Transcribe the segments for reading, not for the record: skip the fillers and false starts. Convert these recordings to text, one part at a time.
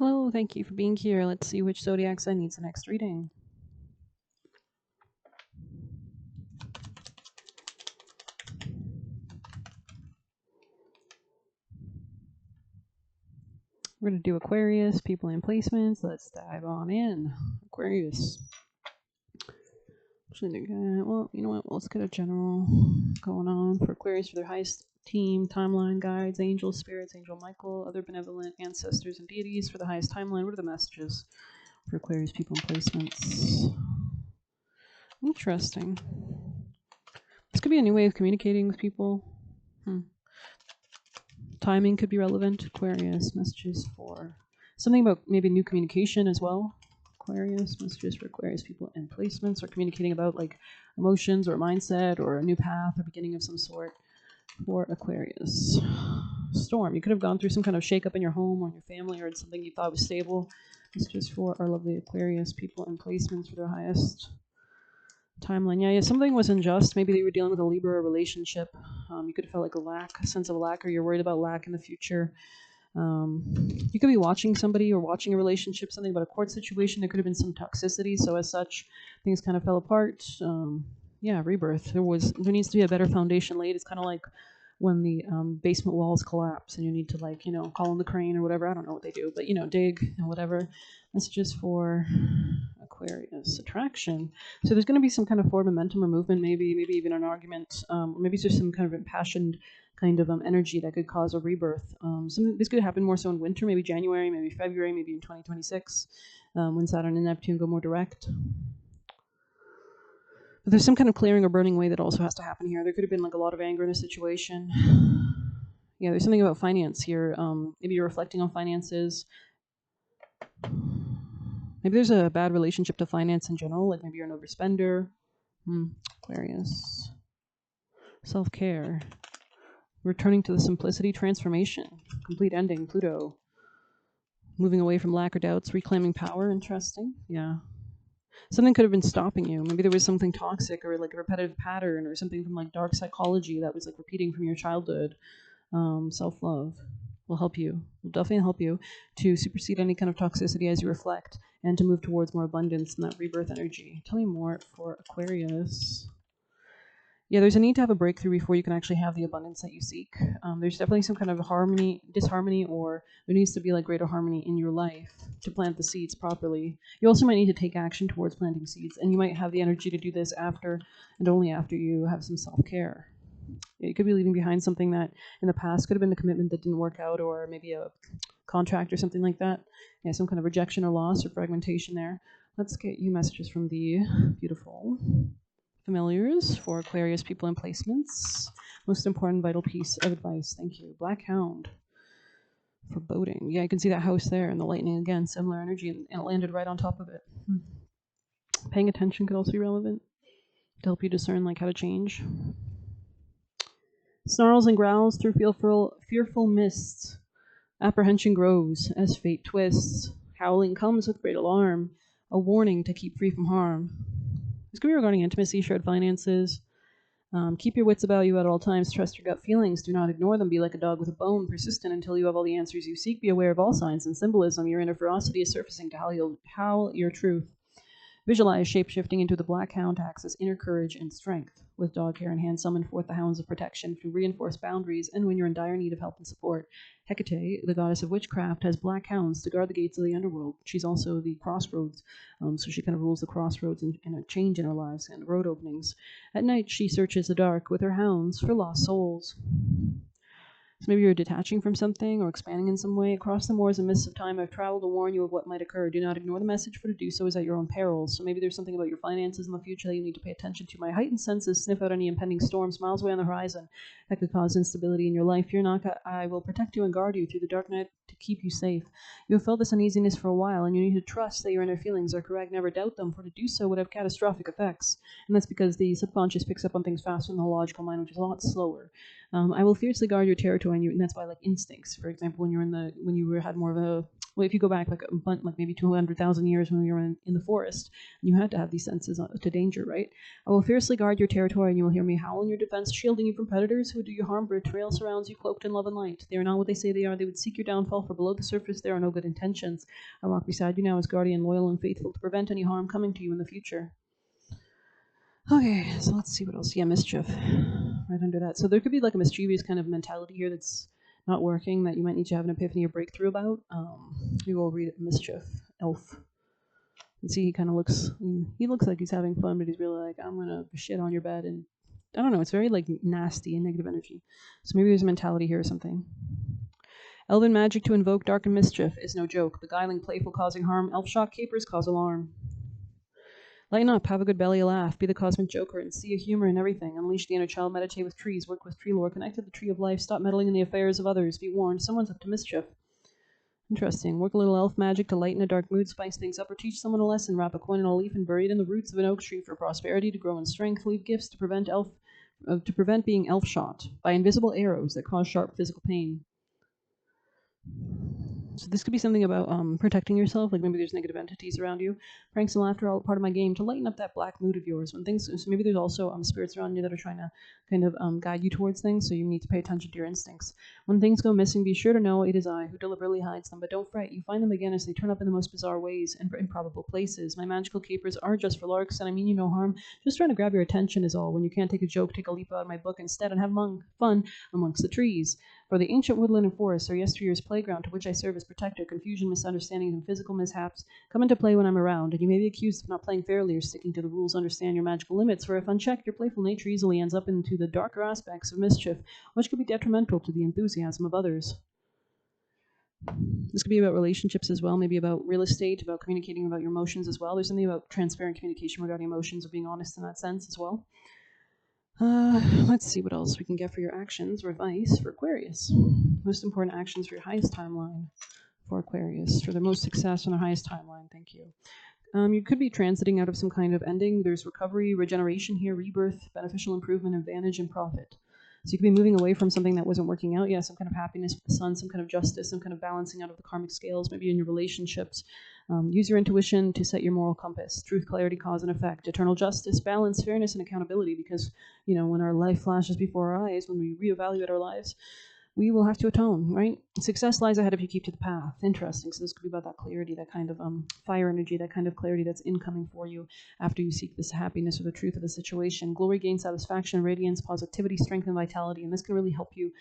Hello, thank you for being here. Let's see which zodiac sign needs the next reading. We're going to do Aquarius, people and placements. Let's dive on in. Aquarius. Well, you know what? Let's get a general going on for Aquarius for their highest team, timeline, guides, angels, spirits, Angel Michael, other benevolent ancestors and deities for the highest timeline. What are the messages for Aquarius, people and placements? Interesting. This could be a new way of communicating with people. Timing could be relevant. Aquarius, messages for something about maybe new communication as well. Aquarius, messages for Aquarius people and placements, or communicating about like emotions or mindset or a new path or beginning of some sort for Aquarius. Storm, you could have gone through some kind of shakeup in your home or in your family, or in something you thought was stable. Messages for our lovely Aquarius people and placements for their highest timeline. Yeah, something was unjust. Maybe they were dealing with a Libra relationship. You could have felt like a sense of lack, or you're worried about lack in the future. You could be watching somebody or watching a relationship, something about a court situation. There could have been some toxicity, so as such, things kind of fell apart. Rebirth. There needs to be a better foundation laid. It's kind of like when the basement walls collapse and you need to call in the crane or whatever. I don't know what they do, but dig and whatever. That's just for Aquarius. Attraction. So there's going to be some kind of forward momentum or movement, maybe even an argument, maybe it's just some kind of impassioned kind of energy that could cause a rebirth. This could happen more so in winter, maybe January, maybe February, maybe in 2026, when Saturn and Neptune go more direct. But there's some kind of clearing or burning away that also has to happen here. There could have been like a lot of anger in a situation. Yeah, there's something about finance here. Maybe you're reflecting on finances. Maybe there's a bad relationship to finance in general, like maybe you're an overspender. Aquarius. Self-care. Returning to the simplicity, transformation, complete ending, Pluto. Moving away from lack or doubts, reclaiming power, interesting. Yeah. Something could have been stopping you. Maybe there was something toxic or like a repetitive pattern or something from like dark psychology that was like repeating from your childhood. Self-love will definitely help you to supersede any kind of toxicity as you reflect and to move towards more abundance and that rebirth energy. Tell me more for Aquarius. Yeah, there's a need to have a breakthrough before you can actually have the abundance that you seek. There's definitely some kind of disharmony, or there needs to be like greater harmony in your life to plant the seeds properly. You also might need to take action towards planting seeds, and you might have the energy to do this after and only after you have some self-care. You could be leaving behind something that in the past could have been a commitment that didn't work out, or maybe a contract or something like that. Yeah, some kind of rejection or loss or fragmentation there. Let's get you messages from the beautiful familiars for Aquarius people and placements. Most important vital piece of advice. Thank you. Black Hound. Foreboding. Yeah, you can see that house there and the lightning again. Similar energy, and it landed right on top of it. Paying attention could also be relevant to help you discern like how to change. Snarls and growls through fearful mists. Apprehension grows as fate twists. Howling comes with great alarm. A warning to keep free from harm. This could be regarding intimacy, shared finances. Keep your wits about you at all times. Trust your gut feelings. Do not ignore them. Be like a dog with a bone, persistent until you have all the answers you seek. Be aware of all signs and symbolism. Your inner ferocity is surfacing to howl your truth. Visualize shape-shifting into the Black Hound to access inner courage and strength. With dog hair in hand, summon forth the hounds of protection to reinforce boundaries, and when you're in dire need of help and support. Hecate, the goddess of witchcraft, has black hounds to guard the gates of the underworld. She's also the crossroads, so she kind of rules the crossroads and a change in our lives and road openings. At night, she searches the dark with her hounds for lost souls. So maybe you're detaching from something or expanding in some way. Across the moors and mists of time, I've traveled to warn you of what might occur. Do not ignore the message, for to do so is at your own peril. So maybe there's something about your finances in the future that you need to pay attention to. My heightened senses sniff out any impending storms miles away on the horizon that could cause instability in your life. Fear not, I will protect you and guard you through the dark night to keep you safe. You have felt this uneasiness for a while, and you need to trust that your inner feelings are correct. Never doubt them, for to do so would have catastrophic effects. And that's because the subconscious picks up on things faster than the logical mind, which is a lot slower. I will fiercely guard your territory, and that's why, like instincts. For example, when you had more of a, well, if you go back like maybe 200,000 years when you were in the forest, you had to have these senses to danger, right? I will fiercely guard your territory, and you will hear me howl in your defense, shielding you from predators who would do you harm. For a trail surrounds you, cloaked in love and light. They are not what they say they are. They would seek your downfall well, for below the surface there are no good intentions. I walk beside you now as guardian, loyal and faithful, to prevent any harm coming to you in the future. Okay, so let's see what else. Yeah, mischief. Right under that. So there could be like a mischievous kind of mentality here that's not working, that you might need to have an epiphany or breakthrough about. We will read it. Mischief. Elf. And see, he looks like he's having fun, but he's really like, I'm gonna shit on your bed. And I don't know, it's very like nasty and negative energy. So maybe there's a mentality here or something. Elven magic to invoke dark and mischief is no joke. Beguiling, playful, causing harm. Elf shock capers cause alarm. Lighten up, have a good belly laugh, be the cosmic joker, and see a humor in everything. Unleash the inner child, meditate with trees, work with tree lore, connect to the tree of life, stop meddling in the affairs of others. Be warned, someone's up to mischief. Interesting. Work a little elf magic to lighten a dark mood, spice things up, or teach someone a lesson. Wrap a coin in a leaf and bury it in the roots of an oak tree for prosperity to grow in strength. Leave gifts to prevent being elf shot by invisible arrows that cause sharp physical pain. So this could be something about protecting yourself, like maybe there's negative entities around you. Pranks and laughter are all part of my game to lighten up that black mood of yours. So maybe there's also spirits around you that are trying to kind of guide you towards things, so you need to pay attention to your instincts. When things go missing, be sure to know it is I who deliberately hides them, but don't fret, you find them again as they turn up in the most bizarre ways and improbable places. My magical capers are just for larks, and I mean you no harm. Just trying to grab your attention is all. When you can't take a joke, take a leap out of my book instead and have fun amongst the trees. For the ancient woodland and forests are yesteryear's playground to which I serve as protector. Confusion, misunderstandings, and physical mishaps come into play when I'm around, and you may be accused of not playing fairly or sticking to the rules. Understand your magical limits, for if unchecked, your playful nature easily ends up into the darker aspects of mischief, which could be detrimental to the enthusiasm of others. This could be about relationships as well, maybe about real estate, about communicating about your emotions as well. There's something about transparent communication regarding emotions, or being honest in that sense as well. Let's see what else we can get for your actions or advice for Aquarius. Most important actions for your highest timeline for Aquarius, for their most success on their highest timeline. Thank you. You could be transiting out of some kind of ending. There's recovery, regeneration here, rebirth, beneficial improvement, advantage, and profit. So you could be moving away from something that wasn't working out. Yeah, some kind of happiness with the sun, some kind of justice, some kind of balancing out of the karmic scales, maybe in your relationships. Use your intuition to set your moral compass. Truth, clarity, cause, and effect. Eternal justice, balance, fairness, and accountability. Because, when our life flashes before our eyes, when we reevaluate our lives, we will have to atone, right? Success lies ahead if you keep to the path. Interesting. So this could be about that clarity, that kind of fire energy, that kind of clarity that's incoming for you after you seek this happiness or the truth of the situation. Glory, gain, satisfaction, radiance, positivity, strength, and vitality. And this can really help you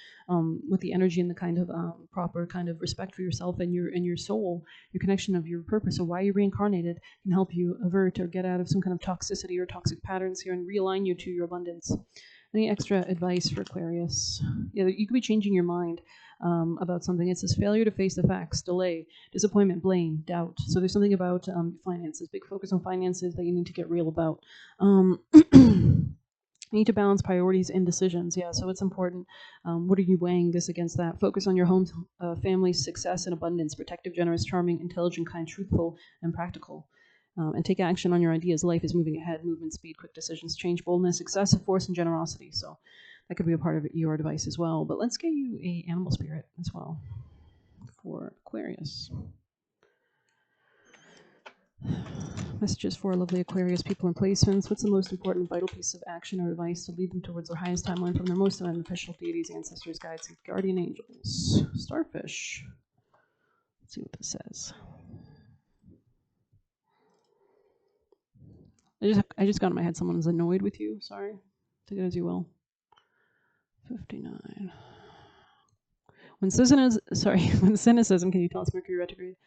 with the energy and the kind of proper kind of respect for yourself and your soul, your connection of your purpose, or why you reincarnated, can help you avert or get out of some kind of toxicity or toxic patterns here and realign you to your abundance. Any extra advice for Aquarius? Yeah, you could be changing your mind about something. It says failure to face the facts, delay, disappointment, blame, doubt. So there's something about finances, big focus on finances that you need to get real about. You need to balance priorities and decisions. Yeah, so it's important. What are you weighing this against that? Focus on your home, family's success and abundance, protective, generous, charming, intelligent, kind, truthful, and practical. And take action on your ideas. Life is moving ahead. Movement, speed, quick decisions, change, boldness, excessive force, and generosity. So that could be a part of your advice as well. But let's get you a animal spirit as well for Aquarius. Messages for lovely Aquarius people and placements. What's the most important vital piece of action or advice to lead them towards their highest timeline from their most unofficial deities, ancestors, guides, and guardian angels? Starfish. Let's see what this says. I just got in my head someone's annoyed with you. Sorry. Take it as you will. 59. When cynicism, can you tell us Mercury retrograde,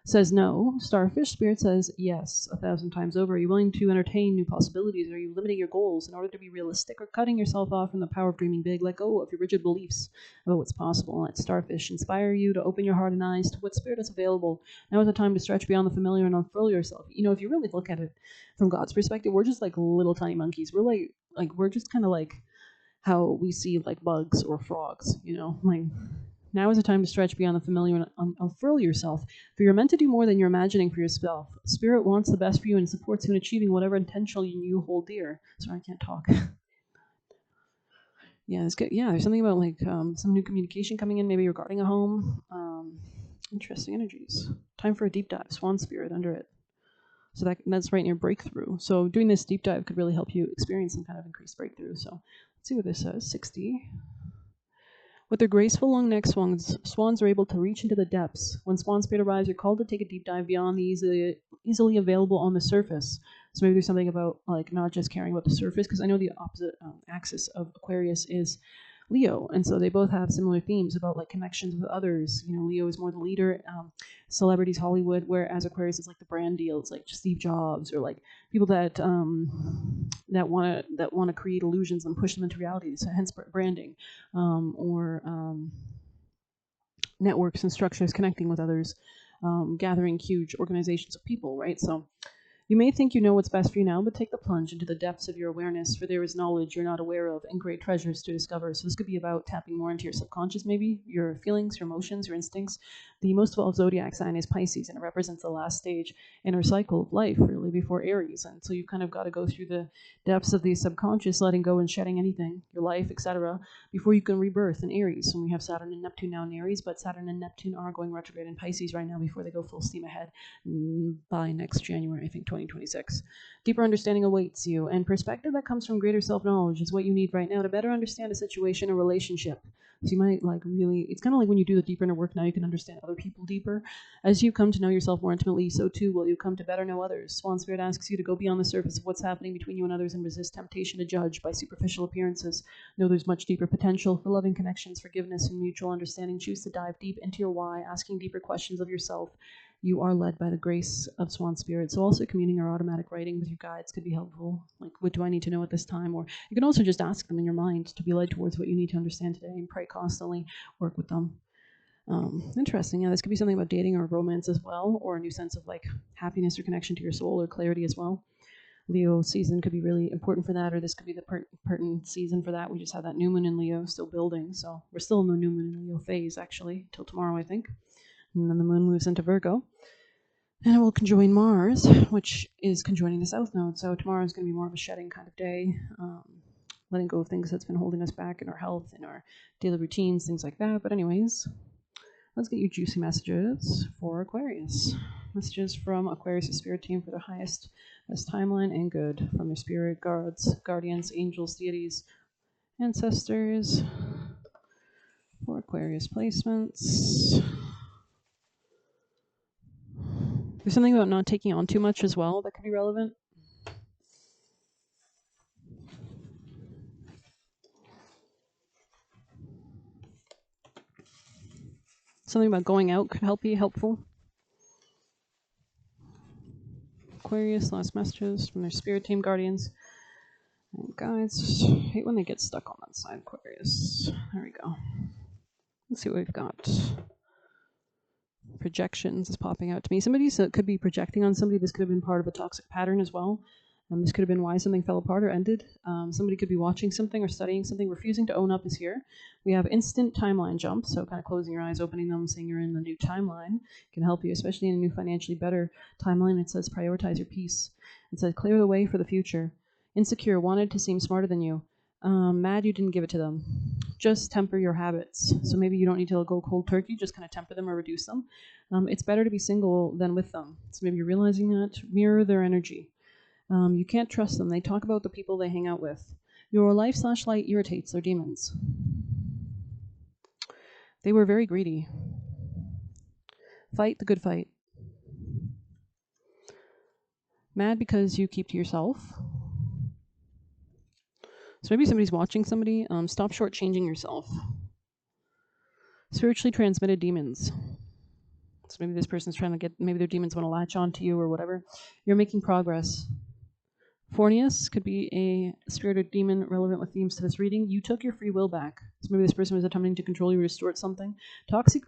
says no, Starfish Spirit says yes 1,000 times over. Are you willing to entertain new possibilities? Are you limiting your goals in order to be realistic, or cutting yourself off from the power of dreaming big? Let go of your rigid beliefs about what's possible. Let Starfish inspire you to open your heart and eyes to what spirit is available. Now is the time to stretch beyond the familiar and unfurl yourself. If you really look at it from God's perspective, we're just like little tiny monkeys. We're like we're just kind of like how we see like bugs or frogs, like now is the time to stretch beyond the familiar and unfurl yourself, for you're meant to do more than you're imagining for yourself. Spirit wants the best for you and supports you in achieving whatever intention you hold dear. Sorry, I can't talk. There's something about like some new communication coming in, maybe regarding a home. Interesting energies. Time for a deep dive. Swan Spirit under it. So that's right near breakthrough. So doing this deep dive could really help you experience some kind of increased breakthrough. So let's see what this says. 60. With their graceful long neck swans are able to reach into the depths. When swan spirit arrives, you're called to take a deep dive beyond the easily available on the surface. So maybe there's something about like not just caring about the surface, because I know the opposite axis of Aquarius is Leo, and so they both have similar themes about like connections with others. You know, Leo is more the leader, celebrities, Hollywood, whereas Aquarius is like the brand deals, like Steve Jobs or like people that want to create illusions and push them into reality. So hence branding, or networks and structures connecting with others, gathering huge organizations of people, right? So you may think you know what's best for you now, but take the plunge into the depths of your awareness, for there is knowledge you're not aware of and great treasures to discover. So this could be about tapping more into your subconscious, maybe, your feelings, your emotions, your instincts. The most evolved zodiac sign is Pisces, and it represents the last stage in our cycle of life, really, before Aries. And so you kind of got to go through the depths of the subconscious, letting go and shedding anything, your life, etc., before you can rebirth in Aries. And we have Saturn and Neptune now in Aries, but Saturn and Neptune are going retrograde in Pisces right now before they go full steam ahead by next January, I think, 2026. Deeper understanding awaits you, and perspective that comes from greater self-knowledge is what you need right now to better understand a situation or relationship. So you might like really, it's kind of like when you do the deeper inner work, now you can understand other people deeper. As you come to know yourself more intimately, so too will you come to better know others. Swan Spirit asks you to go beyond the surface of what's happening between you and others and resist temptation to judge by superficial appearances. Know there's much deeper potential for loving connections, forgiveness, and mutual understanding. Choose to dive deep into your why, asking deeper questions of yourself. You are led by the grace of Swan Spirit. So also communing or automatic writing with your guides could be helpful. Like, what do I need to know at this time? Or you can also just ask them in your mind to be led towards what you need to understand today, and pray constantly, work with them. Interesting. Yeah, this could be something about dating or romance as well, or a new sense of like happiness or connection to your soul or clarity as well. Leo season could be really important for that, or this could be the pertinent season for that. We just had that new moon in Leo still building, so we're still in the new moon in Leo phase actually till tomorrow, I think. And then the moon moves into Virgo. And it will conjoin Mars, which is conjoining the South Node. So tomorrow is going to be more of a shedding kind of day, letting go of things that's been holding us back in our health, in our daily routines, things like that. But anyways, let's get you juicy messages for Aquarius. Messages from Aquarius' spirit team for their highest, best timeline and good from their spirit guards, guardians, angels, deities, ancestors for Aquarius placements. There's something about not taking on too much as well that could be relevant. Something about going out could be helpful. Aquarius, last messages from their spirit team, guardians, and guides. I hate when they get stuck on that side, Aquarius. There we go. Let's see what we've got. Projections is popping out to me. Somebody could be projecting on somebody. This could have been part of a toxic pattern as well. This could have been why something fell apart or ended. Somebody could be watching something or studying something. Refusing to own up is here. We have instant timeline jumps, so kind of closing your eyes, opening them, saying you're in the new timeline can help you, especially in a new financially better timeline. It says prioritize your peace. It says clear the way for the future. Insecure, wanted to seem smarter than you. Mad you didn't give it to them. Just temper your habits. So maybe you don't need to go cold turkey, just kind of temper them or reduce them. It's better to be single than with them. So maybe you're realizing that. Mirror their energy. You can't trust them. They talk about the people they hang out with. Your life/light irritates their demons. They were very greedy. Fight the good fight. Mad because you keep to yourself. So maybe somebody's watching somebody. Stop shortchanging yourself. Spiritually transmitted demons. So maybe this person's trying to get, maybe their demons want to latch onto you or whatever. You're making progress. Fornius could be a spirit or demon relevant with themes to this reading. You took your free will back. So maybe this person was attempting to control you or distort something. Toxic,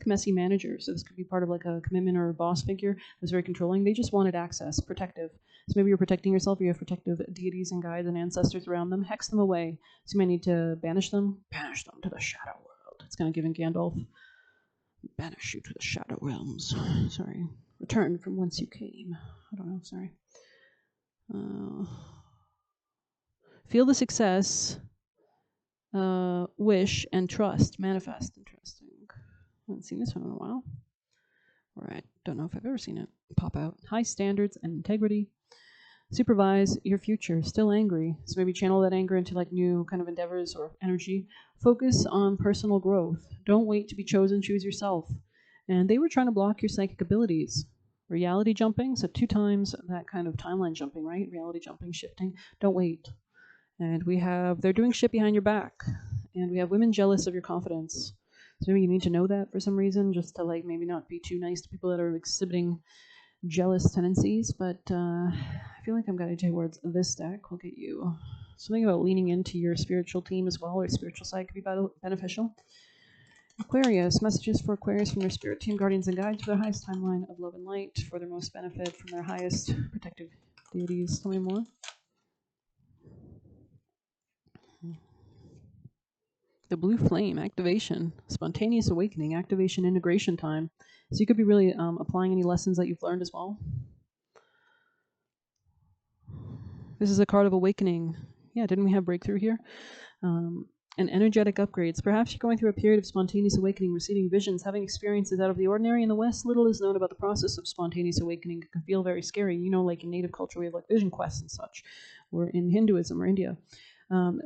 messy manager. So this could be part of like a commitment or a boss figure who's very controlling. They just wanted access, protective. So maybe you're protecting yourself, or you have protective deities and guides and ancestors around them. Hex them away. So you might need to banish them to the shadow world. It's kind of giving Gandalf. Banish you to the shadow realms. Sorry. Return from whence you came. I don't know, sorry. Feel the success, wish, and trust. Manifest. Interesting. I haven't seen this one in a while. All right. Don't know if I've ever seen it pop out. High standards and integrity. Supervise your future. Still angry, so maybe channel that anger into like new kind of endeavors or energy. Focus on personal growth. Don't wait to be chosen. Choose yourself. And they were trying to block your psychic abilities. Reality jumping, so 2 times that kind of timeline jumping, right? Reality jumping, shifting. Don't wait. And we have they're doing shit behind your back. And we have women jealous of your confidence. So maybe you need to know that for some reason, just to like maybe not be too nice to people that are exhibiting jealous tendencies. But I feel like I'm guided towards this deck. We'll get you something about leaning into your spiritual team as well, or spiritual side could be beneficial. Aquarius, messages for Aquarius from their spirit team, guardians, and guides for their highest timeline of love and light, for their most benefit from their highest protective deities. Tell me more. The blue flame, activation, spontaneous awakening, activation, integration time. So you could be really applying any lessons that you've learned as well. This is a card of awakening. Yeah, didn't we have breakthrough here? And energetic upgrades. Perhaps you're going through a period of spontaneous awakening, receiving visions, having experiences out of the ordinary. In the West, little is known about the process of spontaneous awakening. It can feel very scary. You know, like in native culture, we have like vision quests and such, or in Hinduism or India.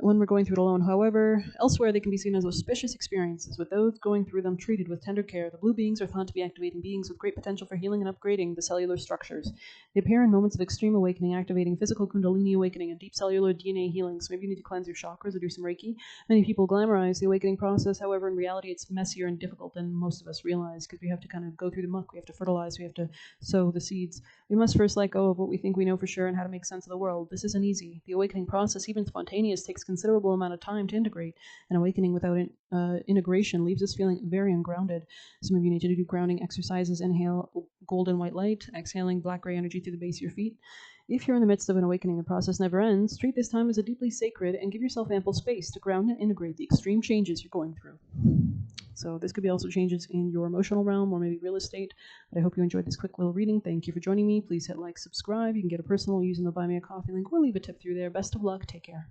When we're going through it alone. However, elsewhere they can be seen as auspicious experiences, with those going through them treated with tender care. The blue beings are thought to be activating beings with great potential for healing and upgrading the cellular structures. They appear in moments of extreme awakening, activating physical kundalini awakening and deep cellular DNA healing. So maybe you need to cleanse your chakras or do some Reiki. Many people glamorize the awakening process. However, in reality, it's messier and difficult than most of us realize, because we have to kind of go through the muck. We have to fertilize. We have to sow the seeds. We must first let go of what we think we know for sure and how to make sense of the world. This isn't easy. The awakening process, even spontaneous, takes considerable amount of time to integrate. And awakening without integration leaves us feeling very ungrounded. So maybe you need to do grounding exercises. Inhale golden white light, exhaling black gray energy through the base of your feet. If you're in the midst of an awakening, the process never ends. Treat this time as a deeply sacred and give yourself ample space to ground and integrate the extreme changes you're going through. So this could be also changes in your emotional realm or maybe real estate. But I hope you enjoyed this quick little reading. Thank you for joining me. Please hit like, subscribe. You can get a personal using the Buy Me a Coffee link or leave a tip through there. Best of luck. Take care.